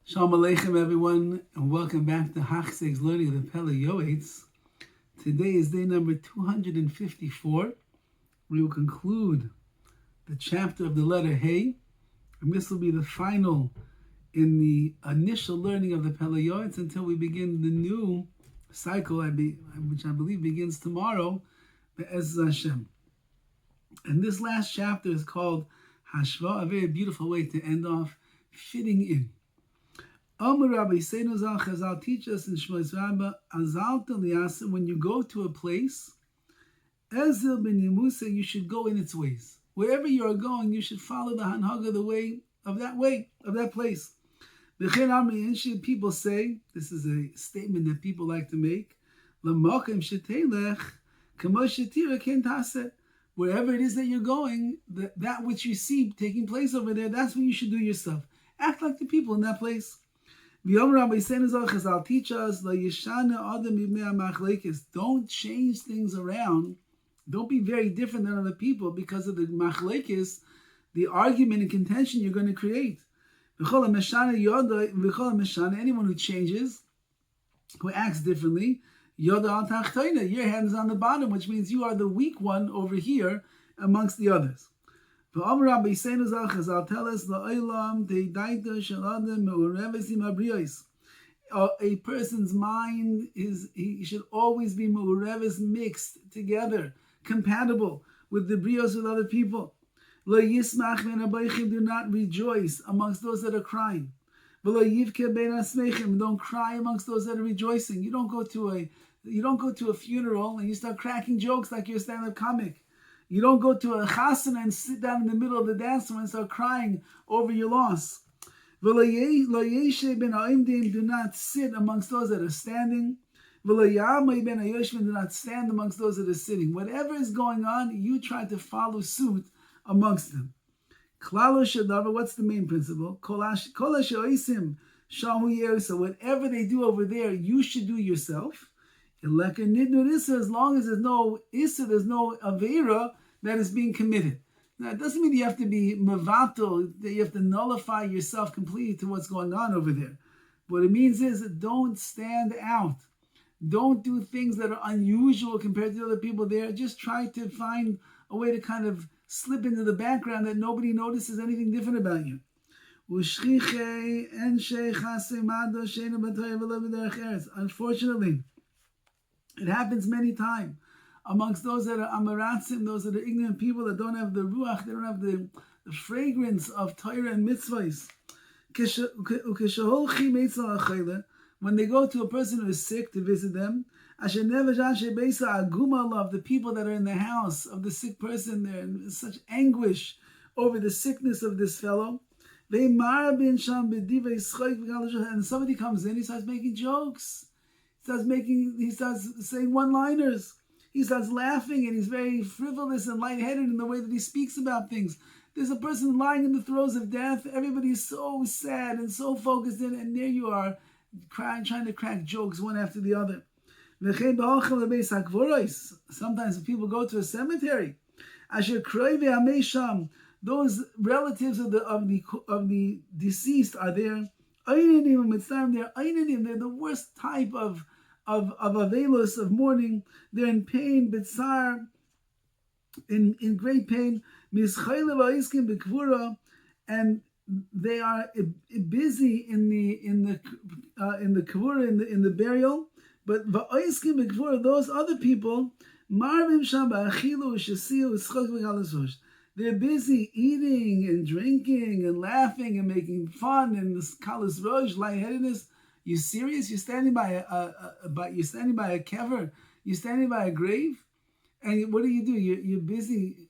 Shalom Aleichem, everyone, and welcome back to Hachzeg's learning of the Pele Yoetz. Today is day number 254. We will conclude the chapter of the letter Hey, and this will be the final in the initial learning of the Pele Yoetz until we begin the new cycle, which I believe begins tomorrow, Be'ez Hashem. And this last chapter is called Hashva, a very beautiful way to end off, fitting in. Rabbi Chazal teach us in Shmos Rabbah, when you go to a place, Ezil ben Yemusa, you should go in its ways. Wherever you are going, you should follow the Hanhaga, the way, of that place. People say, this is a statement that people like to make, wherever it is that you're going, that which you see taking place over there, that's what you should do yourself. Act like the people in that place. Rabbi Chazal teach us, don't change things around. Don't be very different than other people because of the machlekes, the argument and contention you're going to create. Anyone who changes, who acts differently, your hand is on the bottom, which means you are the weak one over here amongst the others. Rabbi Chazal tell us, a person's mind he should always be mixed together, compatible with the brios with other people. Do not rejoice amongst those that are crying. Don't cry amongst those that are rejoicing. You don't go to a funeral and you start cracking jokes like you're a stand-up comic. You don't go to a chasana and sit down in the middle of the dance floor and start crying over your loss. Do not sit amongst those that are standing. Do not stand amongst those that are sitting. Whatever is going on, you try to follow suit amongst them. What's the main principle? Whatever they do over there, you should do yourself. As long as there's no issa, there's no avera that is being committed. Now, it doesn't mean you have to be mevato, that you have to nullify yourself completely to what's going on over there. What it means is don't stand out. Don't do things that are unusual compared to other people there. Just try to find a way to kind of slip into the background that nobody notices anything different about you. Unfortunately, it happens many times amongst those that are amaratzim, those that are ignorant people that don't have the ruach, they don't have the fragrance of Torah and mitzvahs. When they go to a person who is sick to visit them, the people that are in the house of the sick person, they're in such anguish over the sickness of this fellow. And somebody comes in, he starts making jokes. He starts saying one-liners. He starts laughing, and he's very frivolous and lightheaded in the way that he speaks about things. There's a person lying in the throes of death. Everybody's so sad and so focused in, and there you are, crying, trying to crack jokes one after the other. Sometimes when people go to a cemetery, those relatives of the deceased are there. They're the worst type of avelos, of mourning. They're in pain, bitzar, in great pain, and they are busy in the kavura, in the burial. But those other people, they're busy eating and drinking and laughing and making fun and this kalas roj, lightheadedness. You serious? You're standing by a kever. You're standing by a grave, and what do? You're busy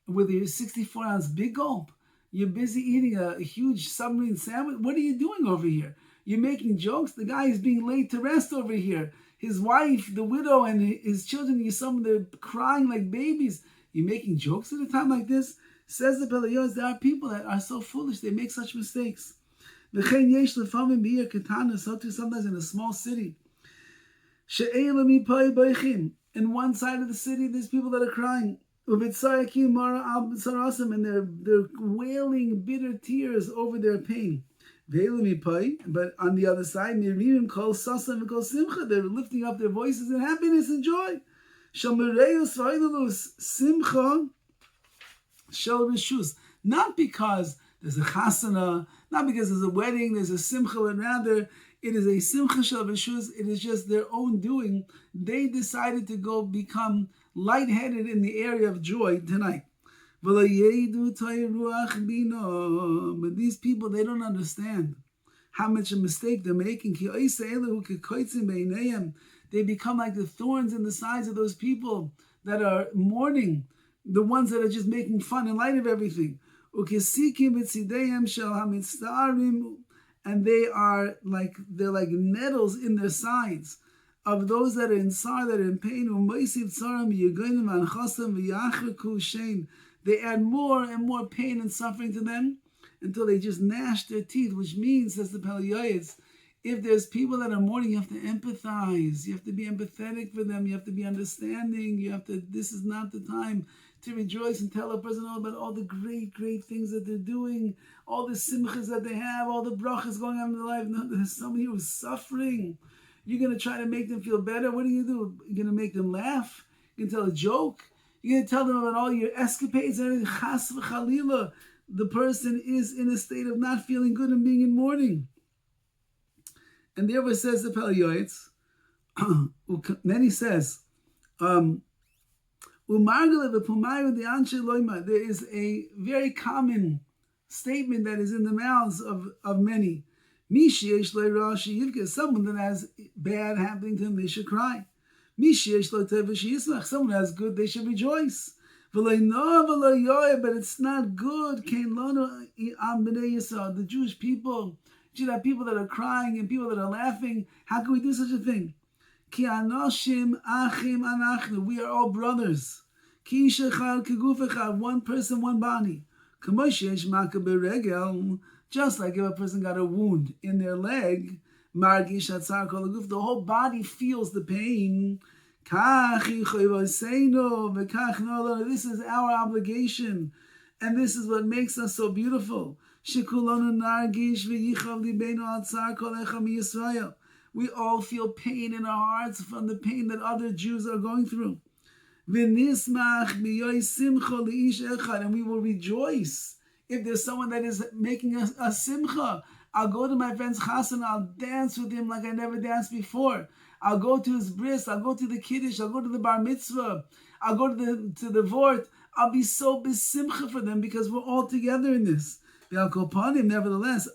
with your 64-ounce big gulp. You're busy eating a huge submarine sandwich. What are you doing over here? You're making jokes. The guy is being laid to rest over here. His wife, the widow, and his children, they're crying like babies. You're making jokes at a time like this? Says the Pele Yoetz, there are people that are so foolish, they make such mistakes. So too sometimes in a small city. In one side of the city, there's people that are crying. And they're wailing bitter tears over their pain. But on the other side, Mirim kol sasam and kol simcha. They're lifting up their voices in happiness and joy. Shalmereus v'aidalus simcha shel rishus. Not because there's a chasana, not because there's a wedding, there's a simcha, but rather it is a simcha shel rishus. It is just their own doing. They decided to go become lightheaded in the area of joy tonight. But these people, they don't understand how much a mistake they're making. They become like the thorns in the sides of those people that are mourning, the ones that are just making fun in light of everything. And they're like nettles in their sides of those that are in sorrow, that are in pain. They add more and more pain and suffering to them until they just gnash their teeth, which means, says the Pele Yoetz, if there's people that are mourning, you have to empathize. You have to be empathetic for them. You have to be understanding. This is not the time to rejoice and tell a person all about all the great, great things that they're doing, all the simchas that they have, all the brachas going on in their life. No, there's somebody who's suffering. You're going to try to make them feel better. What do? You're going to make them laugh? You can tell a joke? You're going to tell them about all your escapades and everything. Chas v'chalila. The person is in a state of not feeling good and being in mourning. And therefore says the Pele Yoetz, then he says, there is a very common statement that is in the mouths of many. Someone that has bad happening to him, they should cry. Someone that has good, they should rejoice. But it's not good. The Jewish people, you should have people that are crying and people that are laughing. How can we do such a thing? We are all brothers. One person, one body. Just like if a person got a wound in their leg, the whole body feels the pain. This is our obligation, and this is what makes us so beautiful. We all feel pain in our hearts from the pain that other Jews are going through. And we will rejoice if there's someone that is making a simcha. I'll go to my friend's chassan, I'll dance with him like I never danced before. I'll go to his bris, I'll go to the kiddush, I'll go to the bar mitzvah, I'll go to the vort. I'll be so besimcha for them because we're all together in this. Nevertheless,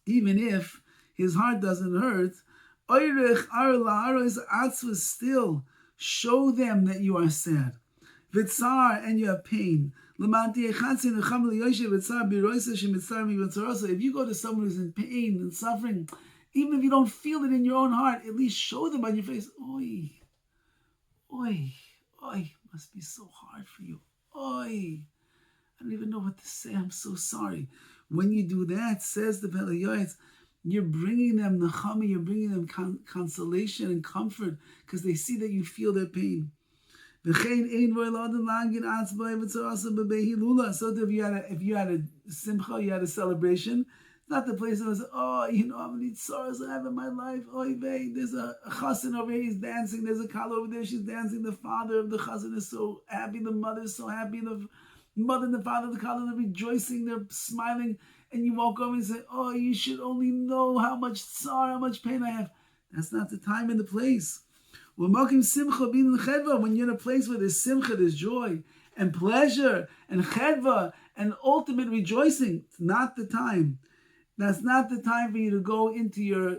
even if his heart doesn't hurt, still show them that you are sad. Vitzar, and you have pain. If you go to someone who's in pain and suffering, even if you don't feel it in your own heart, at least show them on your face, oi, oi, oi, must be so hard for you. Oi, I don't even know what to say, I'm so sorry. When you do that, says the Pele Yoetz, you're bringing them nechama, you're bringing them consolation and comfort because they see that you feel their pain. So if you had a simcha, you had a celebration, not the place that was, how many sorrows I have in my life. There's a chassan over here, he's dancing. There's a kala over there, she's dancing. The father of the chassan is so happy. The mother is so happy. The mother and the father of the kala, they're rejoicing, they're smiling. And you walk over and say, you should only know how much sorrow, how much pain I have. That's not the time and the place. When you're in a place where there's simcha, there's joy and pleasure and chedva and ultimate rejoicing, it's not the time. That's not the time for you to go into your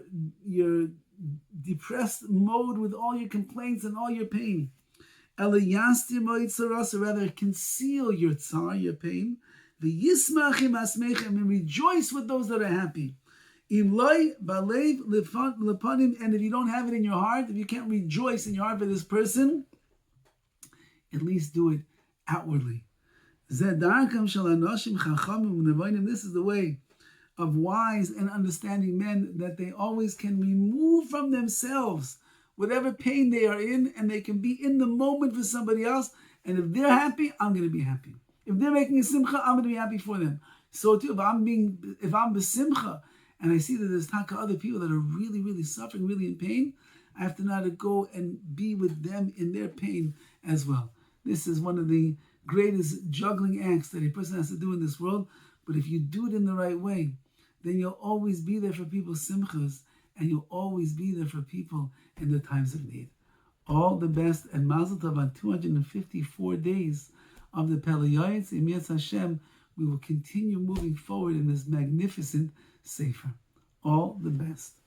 depressed mode with all your complaints and all your pain. Rather, conceal your tsar, your pain. And rejoice with those that are happy. And if you don't have it in your heart, if you can't rejoice in your heart for this person, at least do it outwardly. This is the way of wise and understanding men, that they always can remove from themselves whatever pain they are in, and they can be in the moment for somebody else. And if they're happy, I'm going to be happy. If they're making a simcha, I'm going to be happy for them. So too, if I'm besimcha, and I see that there's other people that are really, really suffering, really in pain, I have to know how to go and be with them in their pain as well. This is one of the greatest juggling acts that a person has to do in this world. But if you do it in the right way, then you'll always be there for people's simchas, and you'll always be there for people in the times of need. All the best, and Mazel Tov on 254 days of the Pele Yoetz. In Yetz Hashem, we will continue moving forward in this magnificent Sefer. All the best.